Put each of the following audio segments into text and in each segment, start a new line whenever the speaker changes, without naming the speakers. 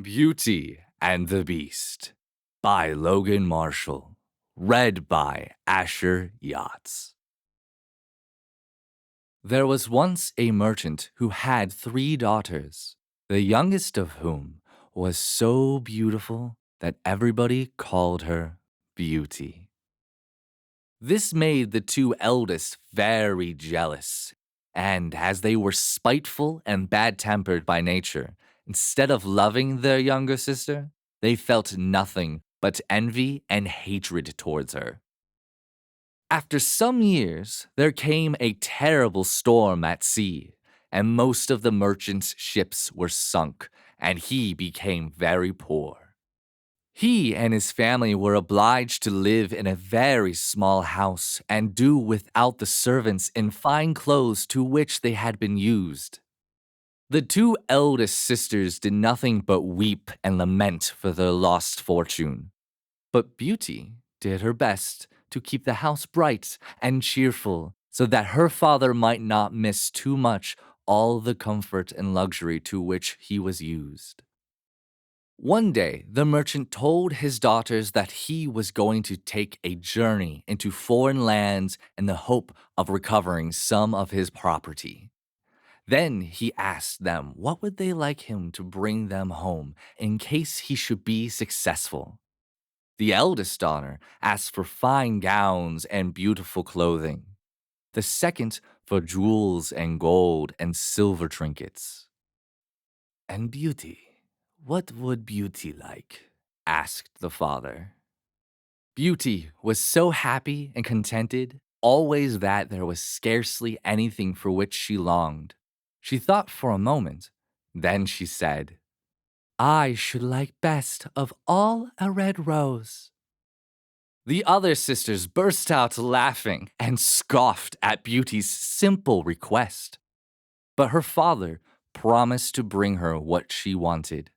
Beauty and the Beast by Logan Marshall. Read by Asher Yautz. There was once a merchant who had 3 daughters, the youngest of whom was so beautiful that everybody called her Beauty. This made the 2 eldest very jealous, and as they were spiteful and bad-tempered by nature, instead of loving their younger sister, they felt nothing but envy and hatred towards her. After some years, there came a terrible storm at sea, and most of the merchant's ships were sunk, and he became very poor. He and his family were obliged to live in a very small house and do without the servants in fine clothes to which they had been used. The 2 eldest sisters did nothing but weep and lament for their lost fortune. But Beauty did her best to keep the house bright and cheerful so that her father might not miss too much all the comfort and luxury to which he was used. One day, the merchant told his daughters that he was going to take a journey into foreign lands in the hope of recovering some of his property. Then he asked them what would they like him to bring them home in case he should be successful. The eldest daughter asked for fine gowns and beautiful clothing. The second for jewels and gold and silver trinkets. And Beauty, what would Beauty like? Asked the father. Beauty was so happy and contented, always that there was scarcely anything for which she longed. She thought for a moment, then she said, I should like best of all a red rose. The other sisters burst out laughing and scoffed at Beauty's simple request. But her father promised to bring her what she wanted.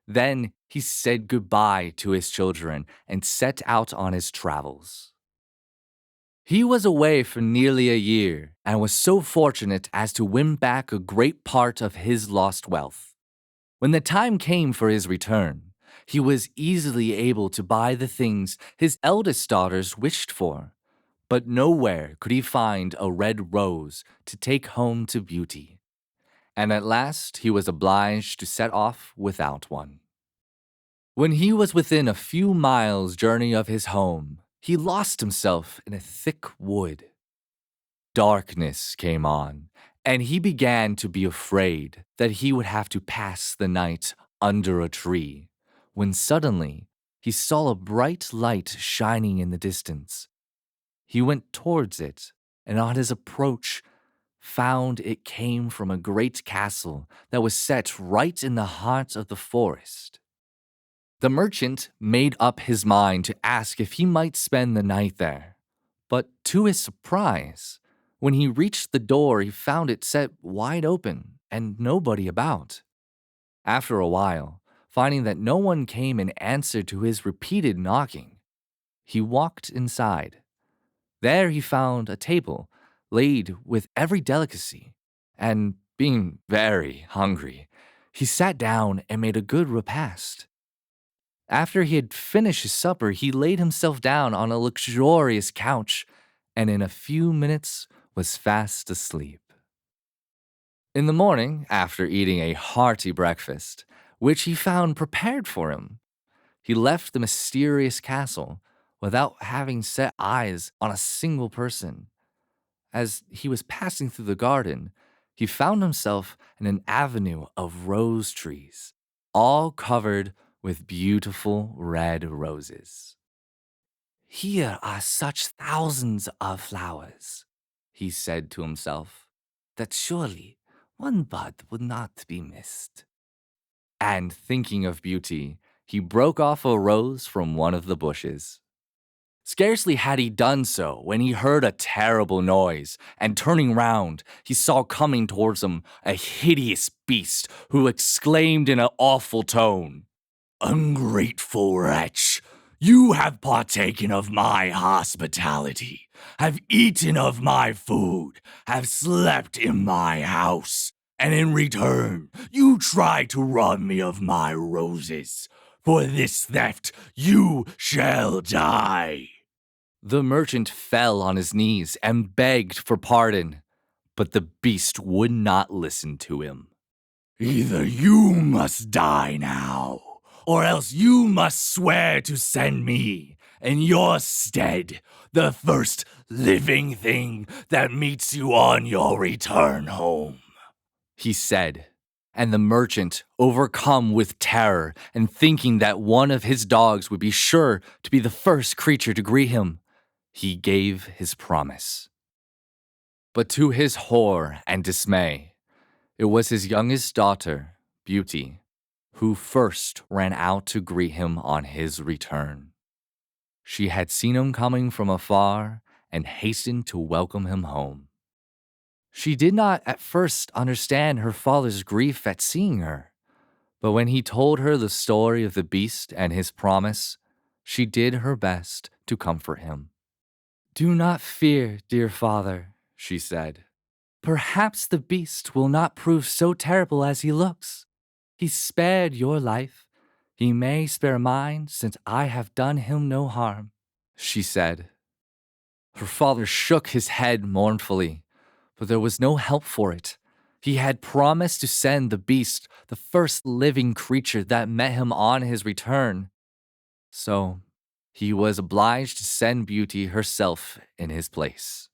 Then he said goodbye to his children and set out on his travels. He was away for nearly a year and was so fortunate as to win back a great part of his lost wealth. When the time came for his return, he was easily able to buy the things his eldest daughters wished for, but nowhere could he find a red rose to take home to Beauty. And at last he was obliged to set off without one. When he was within a few miles' journey of his home, he lost himself in a thick wood. Darkness came on, and he began to be afraid that he would have to pass the night under a tree, when suddenly he saw a bright light shining in the distance. He went towards it, and on his approach, found it came from a great castle that was set right in the heart of the forest. The merchant made up his mind to ask if he might spend the night there, but to his surprise, when he reached the door, he found it set wide open and nobody about. After a while, finding that no one came in answer to his repeated knocking, he walked inside. There he found a table laid with every delicacy, and being very hungry, he sat down and made a good repast. After he had finished his supper, he laid himself down on a luxurious couch, and in a few minutes was fast asleep. In the morning, after eating a hearty breakfast, which he found prepared for him, he left the mysterious castle without having set eyes on a single person. As he was passing through the garden, he found himself in an avenue of rose trees, all covered with beautiful red roses. Here are such thousands of flowers, he said to himself, that surely one bud would not be missed. And thinking of Beauty, he broke off a rose from one of the bushes. Scarcely had he done so when he heard a terrible noise, and turning round, he saw coming towards him a hideous beast who exclaimed in an awful tone, Ungrateful wretch, you have partaken of my hospitality, have eaten of my food, have slept in my house, and in return, you try to rob me of my roses. For this theft, you shall die." The merchant fell on his knees and begged for pardon, but the beast would not listen to him. "Either you must die now, or else you must swear to send me, in your stead, the first living thing that meets you on your return home," he said. And the merchant, overcome with terror and thinking that one of his dogs would be sure to be the first creature to greet him, he gave his promise. But to his horror and dismay, it was his youngest daughter, Beauty, who first ran out to greet him on his return. She had seen him coming from afar and hastened to welcome him home. She did not at first understand her father's grief at seeing her, but when he told her the story of the beast and his promise, she did her best to comfort him. "Do not fear, dear father," she said. "Perhaps the beast will not prove so terrible as he looks. He spared your life. He may spare mine, since I have done him no harm," she said. Her father shook his head mournfully, but there was no help for it. He had promised to send the beast, the first living creature that met him on his return. So he was obliged to send Beauty herself in his place.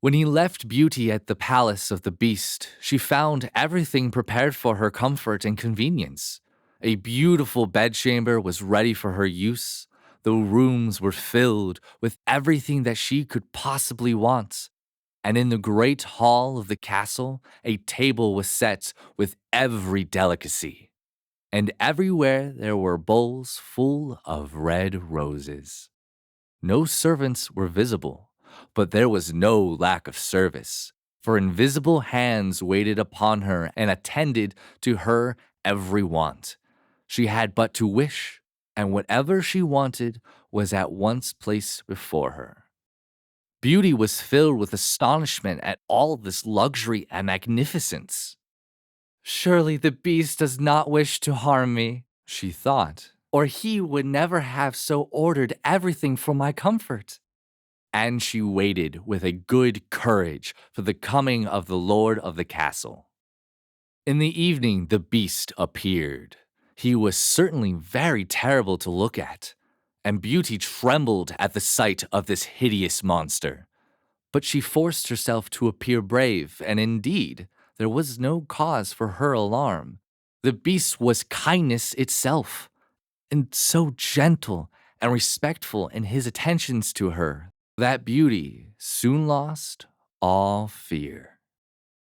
When he left Beauty at the palace of the beast, she found everything prepared for her comfort and convenience. A beautiful bedchamber was ready for her use. The rooms were filled with everything that she could possibly want. And in the great hall of the castle, a table was set with every delicacy. And everywhere there were bowls full of red roses. No servants were visible, but there was no lack of service, for invisible hands waited upon her and attended to her every want. She had but to wish, and whatever she wanted was at once placed before her. Beauty was filled with astonishment at all this luxury and magnificence. "Surely the beast does not wish to harm me," she thought, "or he would never have so ordered everything for my comfort." And she waited with a good courage for the coming of the lord of the castle. In the evening, the beast appeared. He was certainly very terrible to look at, and Beauty trembled at the sight of this hideous monster. But she forced herself to appear brave, and indeed, there was no cause for her alarm. The beast was kindness itself, and so gentle and respectful in his attentions to her that Beauty soon lost all fear.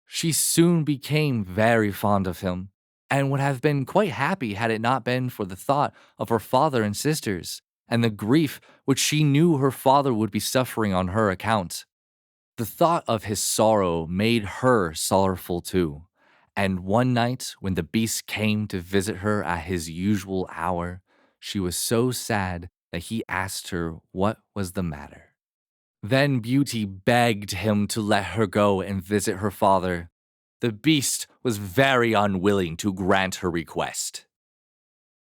She soon became very fond of him, and would have been quite happy had it not been for the thought of her father and sisters, and the grief which she knew her father would be suffering on her account. The thought of his sorrow made her sorrowful too, and one night when the beast came to visit her at his usual hour, she was so sad that he asked her what was the matter. Then Beauty begged him to let her go and visit her father. The beast was very unwilling to grant her request.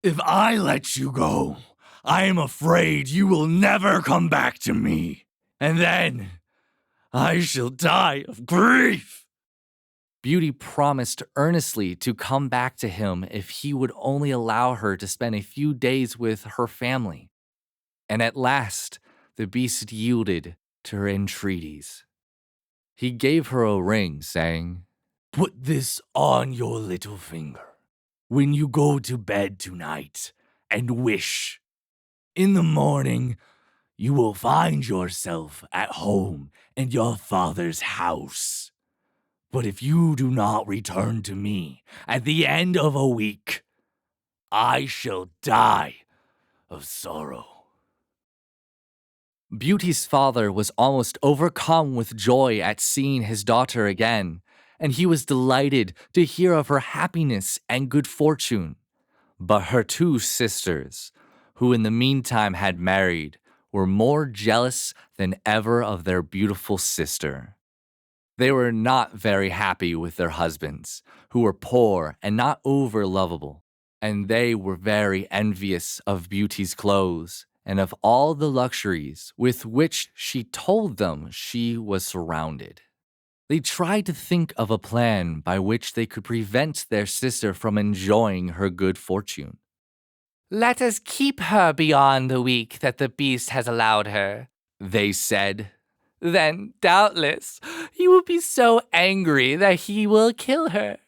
"If I let you go, I am afraid you will never come back to me, and then I shall die of grief." Beauty promised earnestly to come back to him if he would only allow her to spend a few days with her family. And at last, the beast yielded to her entreaties. He gave her a ring, saying, "Put this on your little finger when you go to bed tonight and wish. In the morning, you will find yourself at home in your father's house. But if you do not return to me at the end of a week, I shall die of sorrow." Beauty's father was almost overcome with joy at seeing his daughter again, and he was delighted to hear of her happiness and good fortune. But her two sisters, who in the meantime had married, were more jealous than ever of their beautiful sister. They were not very happy with their husbands, who were poor and not over lovable, and they were very envious of Beauty's clothes and of all the luxuries with which she told them she was surrounded. They tried to think of a plan by which they could prevent their sister from enjoying her good fortune. "Let us keep her beyond the week that the beast has allowed her," they said. "Then, doubtless, he will be so angry that he will kill her."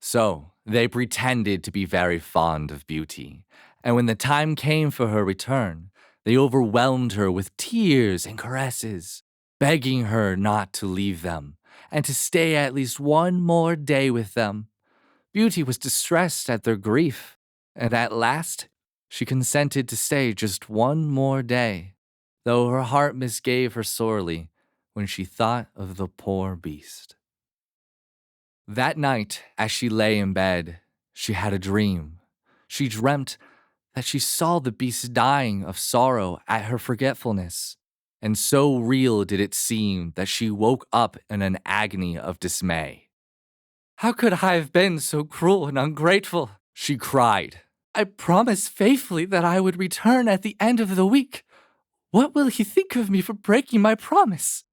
So, they pretended to be very fond of Beauty, and when the time came for her return, they overwhelmed her with tears and caresses, begging her not to leave them, and to stay at least one more day with them. Beauty was distressed at their grief, and at last she consented to stay just one more day, though her heart misgave her sorely when she thought of the poor beast. That night, as she lay in bed, she had a dream. She dreamt that she saw the beast dying of sorrow at her forgetfulness, and so real did it seem that she woke up in an agony of dismay. "How could I have been so cruel and ungrateful?" she cried. "I promised faithfully that I would return at the end of the week. What will he think of me for breaking my promise?"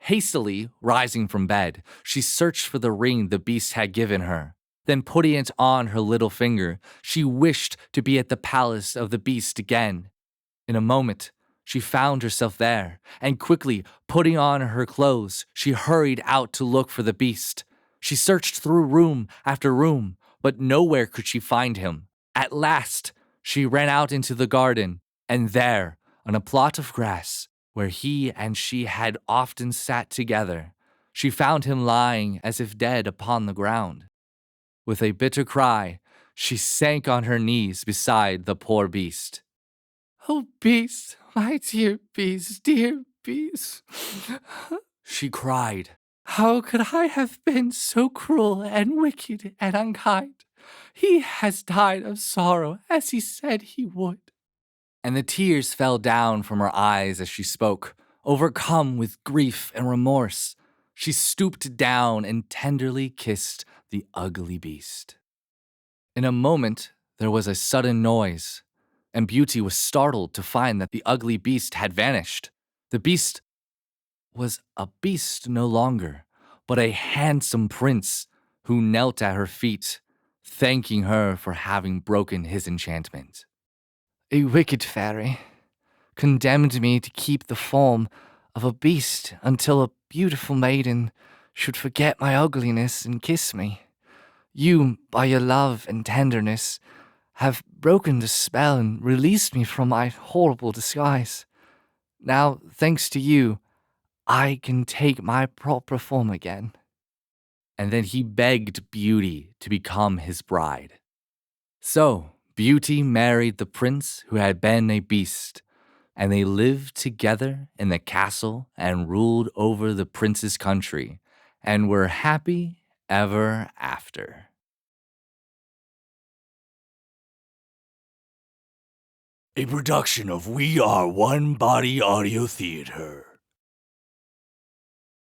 Hastily rising from bed, she searched for the ring the beast had given her. Then putting it on her little finger, she wished to be at the palace of the beast again. In a moment, she found herself there, and quickly putting on her clothes, she hurried out to look for the beast. She searched through room after room, but nowhere could she find him. At last, she ran out into the garden, and there, on a plot of grass, where he and she had often sat together, she found him lying as if dead upon the ground. With a bitter cry, she sank on her knees beside the poor beast. "Oh, beast, my dear beast," she cried. "How could I have been so cruel and wicked and unkind? He has died of sorrow as he said he would." And the tears fell down from her eyes as she spoke, overcome with grief and remorse. She stooped down and tenderly kissed the ugly beast. In a moment, there was a sudden noise, and Beauty was startled to find that the ugly beast had vanished. The beast was a beast no longer, but a handsome prince who knelt at her feet, thanking her for having broken his enchantment. "A wicked fairy condemned me to keep the form of a beast until a beautiful maiden should forget my ugliness and kiss me. You, by your love and tenderness, have broken the spell and released me from my horrible disguise. Now, thanks to you, I can take my proper form again." And then he begged Beauty to become his bride. So, Beauty married the prince who had been a beast, and they lived together in the castle and ruled over the prince's country, and were happy ever after. A production of We Are One Body Audio Theater.